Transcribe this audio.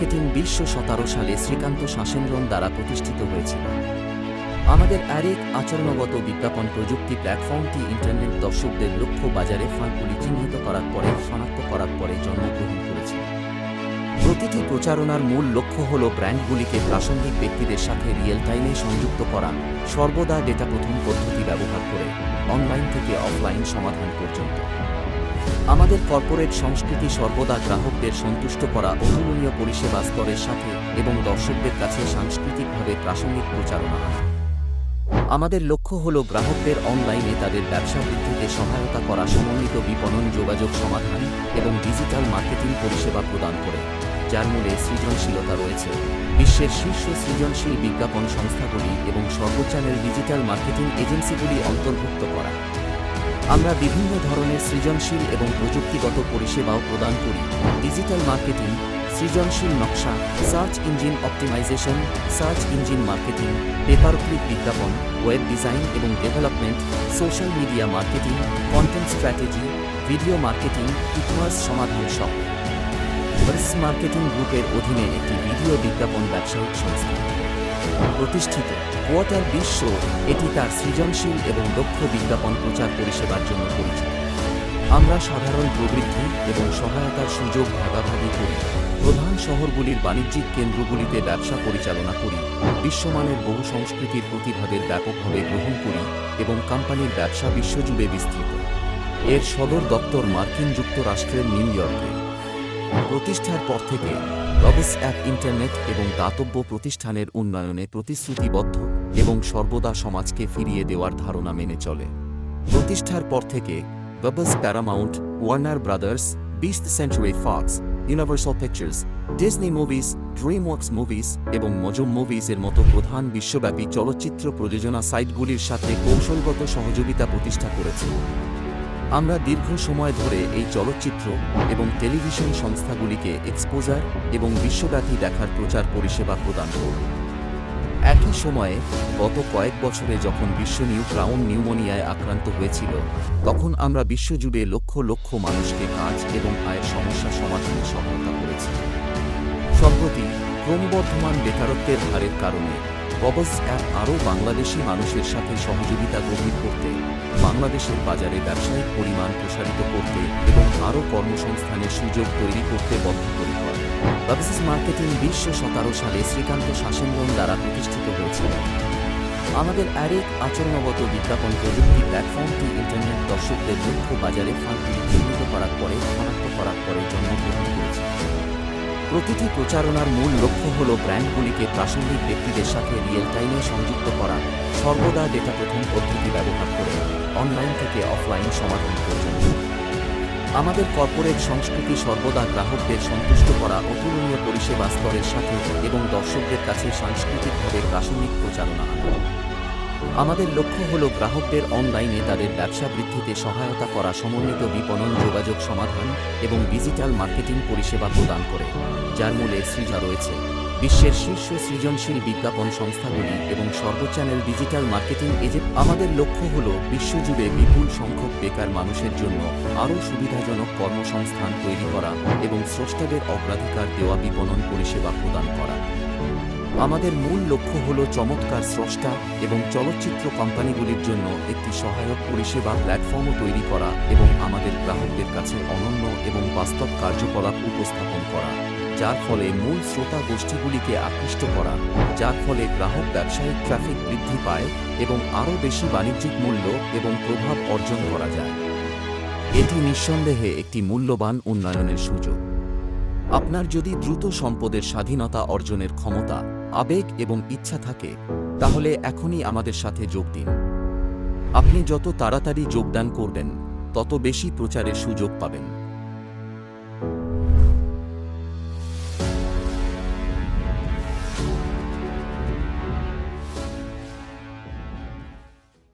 Marketing 2017 সালে শ্রীকান্ত শাসেন্দ্রন দ্বারা প্রতিষ্ঠিত হয়েছিল। আমাদের আরেক আচরণগত বিজ্ঞাপন প্রযুক্তি প্ল্যাটফর্মটি ইন্টারনেট দর্শকদের লক্ষ্য বাজারে ফাঁকগুলি চিহ্নিত করার পরে শনাক্ত করার পরে জন্মগ্রহণ করেছে। প্রতিটি প্রচারণার মূল লক্ষ্য হল ব্র্যান্ডগুলিকে প্রাসঙ্গিক ব্যক্তিদের সাথে রিয়েল টাইমে সংযুক্ত করা, সর্বদা ডেটা প্রথম পদ্ধতি ব্যবহার করে অনলাইন থেকে অফলাইন সমাধান পর্যন্ত। আমাদের কর্পোরেট সংস্কৃতি সর্বদা গ্রাহকদের সন্তুষ্ট করা, অতুলনীয় পরিষেবা স্তরের সাথে এবং দর্শকদের কাছে সাংস্কৃতিকভাবে প্রাসঙ্গিক প্রচারণা আনা। আমাদের লক্ষ্য হল গ্রাহকদের অনলাইনে তাদের ব্যবসা বৃদ্ধিতে সহায়তা করা, সমন্বিত বিপণন, যোগাযোগ সমাধান এবং ডিজিটাল মার্কেটিং পরিষেবা প্রদান করে, যার মূলে সৃজনশীলতা রয়েছে। বিশ্বের শীর্ষ সৃজনশীল বিজ্ঞাপন সংস্থাগুলি এবং সর্বচ্যানেল ডিজিটাল মার্কেটিং এজেন্সিগুলি অন্তর্ভুক্ত করা। আমরা বিভিন্ন ধরনের সৃজনশীল এবং প্রযুক্তিগত পরিষেবাও প্রদান করি। ডিজিটাল মার্কেটিং, সৃজনশীল নকশা, search engine optimisation, search engine marketing, pay per click বিজ্ঞাপন, ওয়েব ডিজাইন এবং development, social media marketing, content strategy, video marketing, e-commerce সমাধান সহ। বাস মার্কেটিং গ্রুপের অধীনে একটি ভিডিও বিজ্ঞাপন ব্যবসায়িক সংস্থা। প্রতিষ্ঠিত কোয়ার্টার বিশ্ব, এটি তার সৃজনশীল এবং দক্ষ বিজ্ঞাপন প্রচার পরিষেবার জন্য পরিচিত। আমরা সাধারণ প্রবৃদ্ধি এবং সহায়তার সুযোগ ভাগাভাগি করি, প্রধান শহরগুলির বাণিজ্যিক কেন্দ্রগুলিতে ব্যবসা পরিচালনা করি, বিশ্বমানের বহু সংস্কৃতির প্রতিভাদের ব্যাপকভাবে গ্রহণ করি এবং কোম্পানির ব্যবসা বিশ্বজুড়ে বিস্তৃত। এর সদর দপ্তর মার্কিন যুক্তরাষ্ট্রের নিউ ইয়র্কে। প্রতিষ্ঠার পর থেকে রবস অ্যাপ ইন্টারনেট এবং দাতব্য প্রতিষ্ঠানের উন্নয়নে প্রতিশ্রুতিবদ্ধ এবং সর্বদা সমাজকে ফিরিয়ে দেওয়ার ধারণা মেনে চলে। প্রতিষ্ঠার পর থেকে রবস Paramount, Warner Brothers, 20th Century Fox, Universal Pictures, Disney movies, DreamWorks movies এবং মজম মুভিজের মতো প্রধান বিশ্বব্যাপী চলচ্চিত্র প্রযোজনা সাইটগুলির সাথে কৌশলগত সহযোগিতা প্রতিষ্ঠা করেছে। আমরা দীর্ঘ সময় ধরে এই চলচ্চিত্র এবং টেলিভিশন সংস্থাগুলিকে এক্সপোজার এবং বিশ্বব্যাপী দেখার প্রচার পরিষেবা প্রদান করব। একই সময়ে গত কয়েক বছরে যখন বিশ্ব ক্রাউন নিউমোনিয়ায় আক্রান্ত হয়েছিল, তখন আমরা বিশ্বজুড়ে লক্ষ লক্ষ মানুষকে কাজ এবং আয়ের সমস্যা সমাধানে সহায়তা করেছি। সম্প্রতি ক্রমবর্ধমান বেকারত্বের হারের কারণে রবস অ্যাপ আরও বাংলাদেশি মানুষের সাথে সহযোগিতা গভীর করতে, বাংলাদেশের বাজারে ব্যবসায়িক পরিমাণ প্রসারিত করতে এবং আরও কর্মসংস্থানের সুযোগ তৈরি করতে বদ্ধপরিকর। রবস মার্কেটিং 2017 সালে শ্রীকান্ত শাসেন্দ্রন দ্বারা প্রতিষ্ঠিত হয়েছিল। আমাদের আরেক আচরণগত বিজ্ঞাপন প্রযুক্তি প্ল্যাটফর্মটি ইন্টারনেট দর্শকদের লক্ষ্য বাজারে ফাঁকগুলি চিহ্নিত করার পরে শনাক্ত করার পরে জন্মগ্রহণ করেছে। প্রতিটি প্রচারণার মূল লক্ষ্য হল ব্র্যান্ডগুলিকে প্রাসঙ্গিক ব্যক্তিদের সাথে রিয়েল টাইমে সংযুক্ত করা, সর্বদা ডেটা প্রথম পদ্ধতি ব্যবহার করে অনলাইন থেকে অফলাইন সমাধান পর্যন্ত। আমাদের কর্পোরেট সংস্কৃতি সর্বদা গ্রাহকদের সন্তুষ্ট করা, অতুলনীয় পরিষেবা স্তরের সাথে এবং দর্শকদের কাছে সাংস্কৃতিকভাবে প্রাসঙ্গিক প্রচারণা আনা। আমাদের লক্ষ্য হল গ্রাহকদের অনলাইনে তাদের ব্যবসা বৃদ্ধিতে সহায়তা করা, সমন্বিত বিপণন, যোগাযোগ সমাধান এবং ডিজিটাল মার্কেটিং পরিষেবা প্রদান করে, যার মূলে সৃজা রয়েছে। বিশ্বের শীর্ষ সৃজনশীল বিজ্ঞাপন সংস্থাগুলি এবং সর্বচ্যানেল ডিজিটাল মার্কেটিং এজেন্সি। আমাদের লক্ষ্য হল বিশ্বজুড়ে বিপুল সংখ্যক বেকার মানুষের জন্য আরও সুবিধাজনক কর্মসংস্থান তৈরি করা এবং স্রষ্টাদের অগ্রাধিকার দেওয়া বিপণন পরিষেবা প্রদান করা। আমাদের মূল লক্ষ্য হল চমৎকার স্রষ্টা এবং চলচ্চিত্র কোম্পানিগুলির জন্য একটি সহায়ক পরিষেবা প্ল্যাটফর্মও তৈরি করা এবং আমাদের গ্রাহকদের কাছে অনন্য এবং বাস্তব কার্যকলাপ উপস্থাপন করা, যার ফলে মূল শ্রোতা গোষ্ঠীগুলিকে আকৃষ্ট করা, যার ফলে গ্রাহক ব্যবসায়িক ট্রাফিক বৃদ্ধি পায় এবং আরও বেশি বাণিজ্যিক মূল্য এবং প্রভাব অর্জন করা যায়। এটি নিঃসন্দেহে একটি মূল্যবান উন্নয়নের সুযোগ। আপনার যদি দ্রুত সম্পদের স্বাধীনতা অর্জনের ক্ষমতা, আবেগ এবং ইচ্ছা থাকে, তাহলে এখনই আমাদের সাথে যোগ দিন। আপনি যত তাড়াতাড়ি যোগদান করবেন, তত বেশি প্রচারের সুযোগ পাবেন।